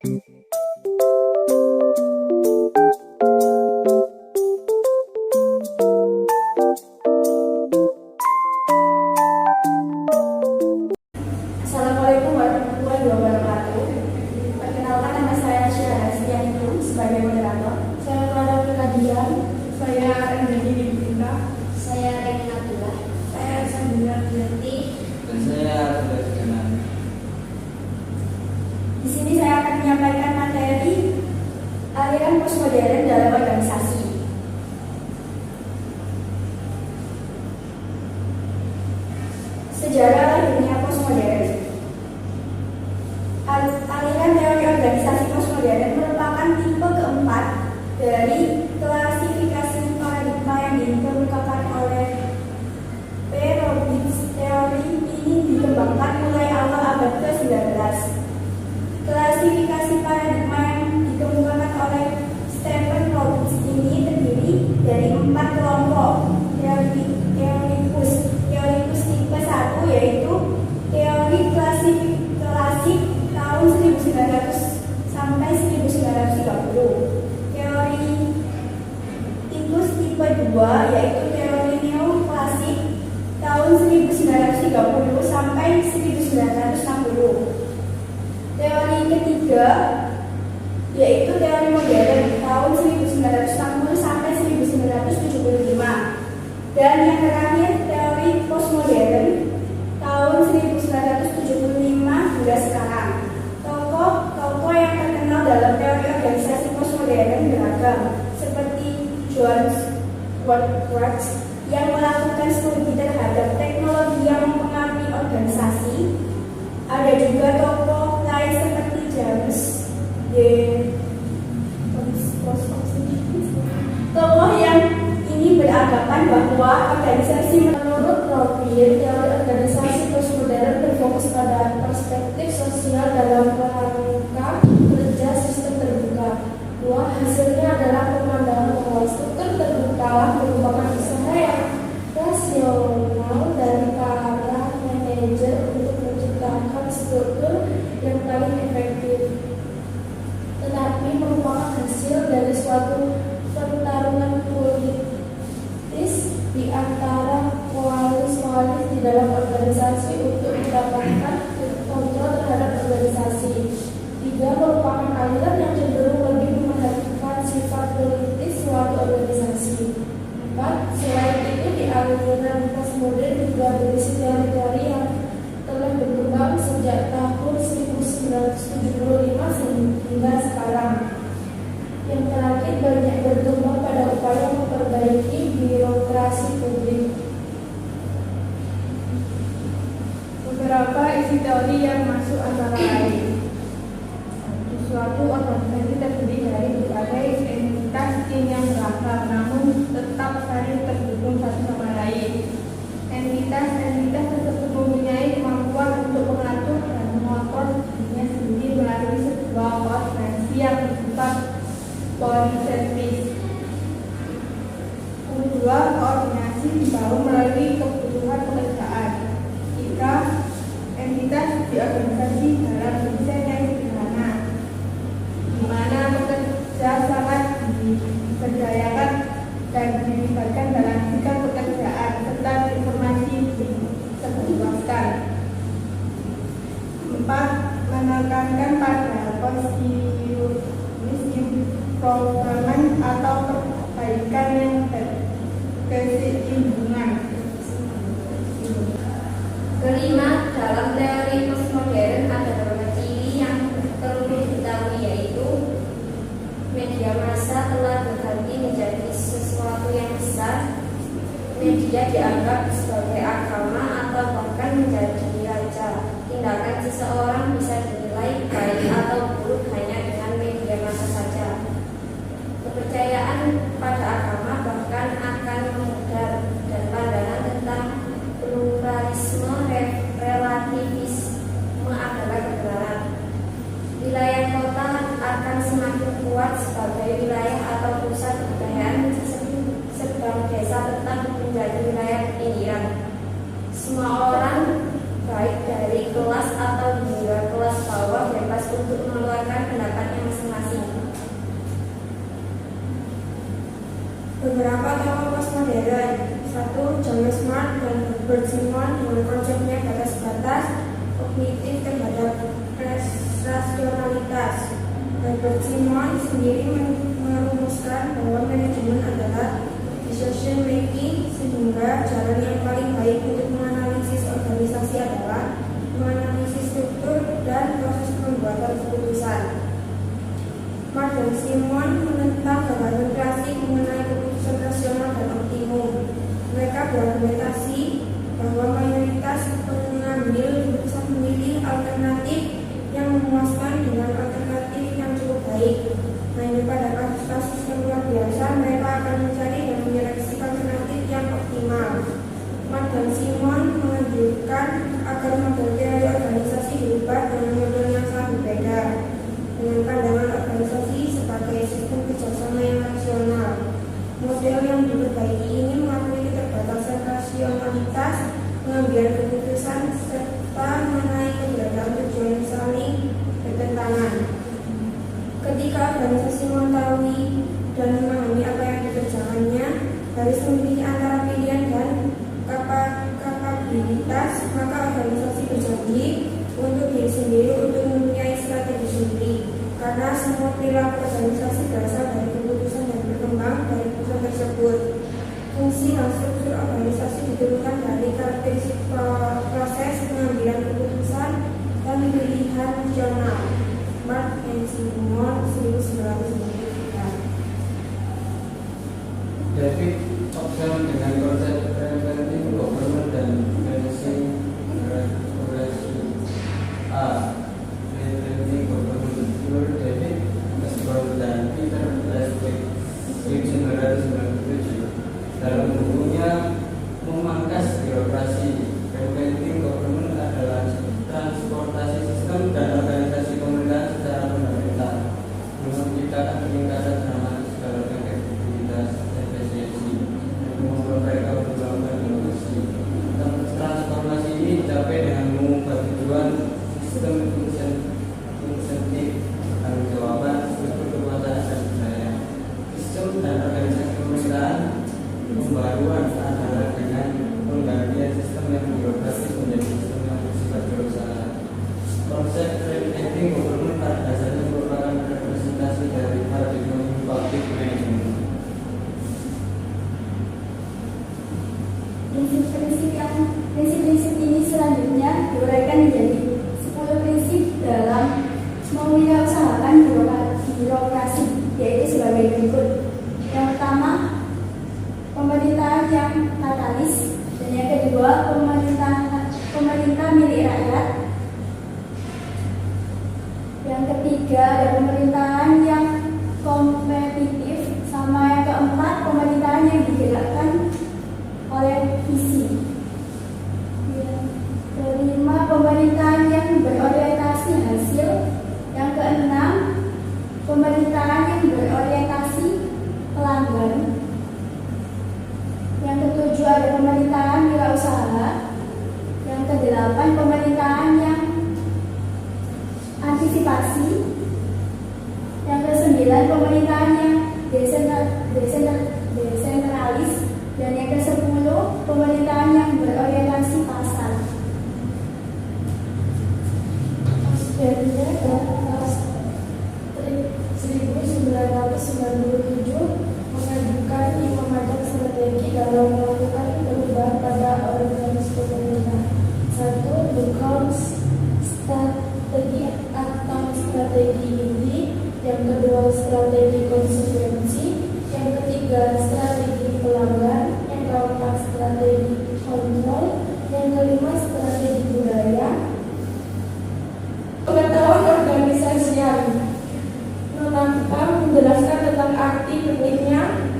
Assalamualaikum warahmatullahi wabarakatuh. Perkenalkan, nama saya Syahra Setianikum sebagai moderator. Saya Clara Kadian. Saya Rendy Binta. Saya Reina Abdullah. Saya Sandra Dianti. Dan saya Abdullah Kenan. Di sini saya akan menyampaikan materi aliran postmodern dalam organisasi. Sejarah lahirnya postmodern. Aliran teori organisasi postmodern merupakan tipe keempat dari klasifikasi paradigma yang dikemukakan oleh P. Robbins. Teori ini dikembangkan mulai awal abad ke-19. Klasifikasi paradigma yang dikemukakan oleh Stephen Robbins ini terdiri dari 4 kelompok teorikus. Teorikus tipe 1 yaitu teori klasik tahun 1900 sampai 1930. Teorikus tipe 2 yaitu teori neoklasik tahun 1930 sampai 1960. Teori ketiga yaitu teori modern tahun 1960 sampai 1975. Dan yang terakhir teori postmodern tahun 1975 hingga sekarang. Tokoh yang terkenal dalam teori organisasi postmodern beragam, seperti John Woodward yang melakukan studi terhadap teknologi yang mempengaruhi organisasi. Ada juga tokoh lain seperti James D. Tokoh yang ini beranggapan bahwa organisasi menurut Robbins, teori organisasi postmodern berfokus pada perspektif sosial dalam kerangka kerja sistem terbuka. Hasilnya adalah pemandangan bahwa struktur terbuka merupakan usaha yang rasional dari para manajer untuk menciptakan struktur yang paling efektif, tetapi merupakan hasil dari suatu pertarungan politis di antara koalis-koalis di dalam organisasi untuk mendapatkan kontrol terhadap organisasi. 3. Merupakan aliran yang cenderung lebih memperhatikan sifat politis suatu organisasi. 4. Selain itu, di aliran postmodern juga berisi teori-teori yang telah berkembang sejak tahun 1975 hingga sekarang. Yang terakhir, banyak bertumbuh pada upaya memperbaiki birokrasi publik. Beberapa isi teori yang masuk antara lain: suatu organisasi terdiri dari berbagai entitas yang beragam namun tetap saling terhubung satu sama lain. Entitas tersebut mempunyai kemampuan untuk mengatur dan mengontrol dirinya sendiri melalui sebuah koordinasi yang bersifat polisentris. Kedua, koordinasi dibangun melalui kebutuhan pekerjaan. 3. Entitas di organisasi dalam desain yang sederhana, di mana pekerja sangat diberdayakan dan dilibatkan dalam sikap pekerjaan serta informasi disebarluaskan. 4. Menekankan pada positioning improvement atau perbaikan yang berkesinambungan. 5. Dalam teori postmodern ada beberapa ciri yang perlu diketahui, yaitu media massa telah berganti menjadi sesuatu yang besar. Media dianggap sebagai agama atau bahkan menjadi raja. Tindakan seseorang bisa dinilai baik atau buruk hanya dengan media massa saja. Kepercayaan pada agama bahkan akan memudar, dan pandangan tentang pluralisme relativisme adalah kebenaran. Wilayah kota akan semakin kuat sebagai wilayah atau pusat kebudayaan, sedang desa tetap menjadi wilayah pinggiran. Semua orang, baik dari kelas atau hingga kelas bawah, bebas untuk mengeluarkan pendapatnya masing-masing. Beberapa tokoh postmodern: 1. John Smart dan Herbert Simon dengan konsepnya batas-batas kognitif terhadap rasionalitas. Herbert Simon sendiri merumuskan bahwa manajemen adalah decision making, sehingga jalan yang paling baik untuk menganalisis organisasi adalah menganalisis struktur dan proses pembuatan keputusan. Mark dan Simon menentang gambaran klasik mengenai keputusan rasional dan optimum. Mereka berargumentasi bahwa mayoritas pengambil keputusan memilih alternatif yang memuaskan dengan alternatif yang cukup baik. Hanya pada kasus-kasus yang luar biasa, mereka akan mencari dan menyeleksi alternatif yang optimal. Mark dan Simon menganjurkan agar model teori organisasi berubah dengan model yang sangat berbeda, dengan pandangan organisasi sebagai sistem kerjasama yang rasional. Model yang diperbaiki ini mengakui keterbatasan rasionalitas pengambilan keputusan serta mengenai keberadaan tujuan yang saling bertentangan. Ketika organisasi mengetahui dan memahami apa yang dikerjakannya, harus memilih antara pilihan dan kapabilitas, maka organisasi berjanji untuk diri sendiri untuk mempunyai strategi sendiri, karena semua perilaku organisasi berasal dari keputusan dan berkembang dari keputusan tersebut. Fungsi dan struktur organisasi diturunkan dari karakteristik proses pengambilan keputusan dan pilihan rasional. Mark and Simon 1993. David Hobson dengan konsep preventive government dan managing regulation. A. Preventive government. Menurut David Hobson dan Peter Leslie 1997 dalam bukunya Memangkas Birokrasi, preventive government adalah transportasi sistem dan organisasi pemerintahan secara fundamental, menciptakan peningkatan dramatis dalam efektivitas, efisiensi, dan kemampuan mereka untuk melakukan inovasi. Transformasi ini dicapai dengan mengubah tujuan sistem insentif, tanggung jawaban, struktur kekuasaan dan budaya. Sistem dan organisasi pemerintahan pembaruan adalah dengan penggantian sistem yang birokratis menjadi sistem yang bersifat berusaha. Konsep preventive government pada dasarnya merupakan representasi dari paradigma public management. Prinsip-prinsip ini selanjutnya diuraikan menjadi 10 prinsip dalam mewirausahakan birokrasi, yaitu sebagai berikut. Yang pertama, pemerintahan yang katalis, dan yang kedua, pemerintah milik rakyat. Yang ketiga, ada pemerintahan yang kompetitif, sama yang keempat, pemerintahan yang digerakkan oleh visi. Yang kelima, pemerintahan yang berorientasi hasil. Yang keenam, pemerintahan yang berorientasi pelanggan. Yang ketujuh, ada pemerintahan wirausaha. Yang kedelapan, pemerintahan yang antisipasi. Yang kesembilan, pemerintahan yang desentralis. Dan yang ke-10, pemerintahan yang berorientasi pasar. Sebenarnya tahun 1997 mengajukan 5 macam strategi dalam melakukan perubahan pada organisasi pemerintah. 1. Bukan strategi atau strategi inti. Yang kedua, strategi konsekuensi. Yang ketiga, strategi pelanggan. Yang keempat, strategi kontrol. Yang kelima, strategi budaya. Pengetahuan organisasial menjelaskan tentang arti pentingnya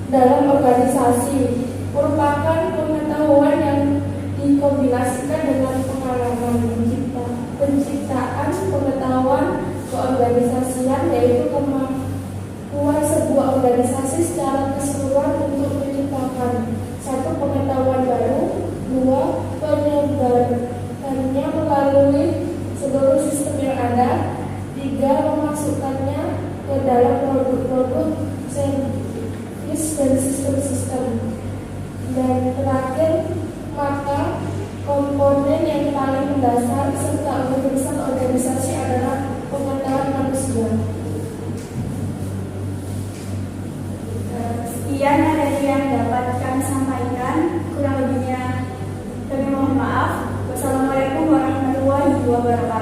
dalam organisasi, merupakan pengetahuan yang dikombinasikan dengan pengalaman penciptaan pengetahuan keorganisasian, yaitu kemampuan sebuah organisasi secara keseluruhan untuk menciptakan 1. Pengetahuan baru. 2. Penyebarannya melalui seluruh sistem yang ada. ketiga, memasukkannya ke dalam produk-produk, servis, dan sistem-sistem. Dan terakhir, maka komponen yang paling mendasar serta urusan organisasi adalah pengetahuan manusia. Sekian materi yang dapat kami sampaikan. Kurang lebihnya kami mohon maaf. Wassalamualaikum warahmatullahi wabarakatuh.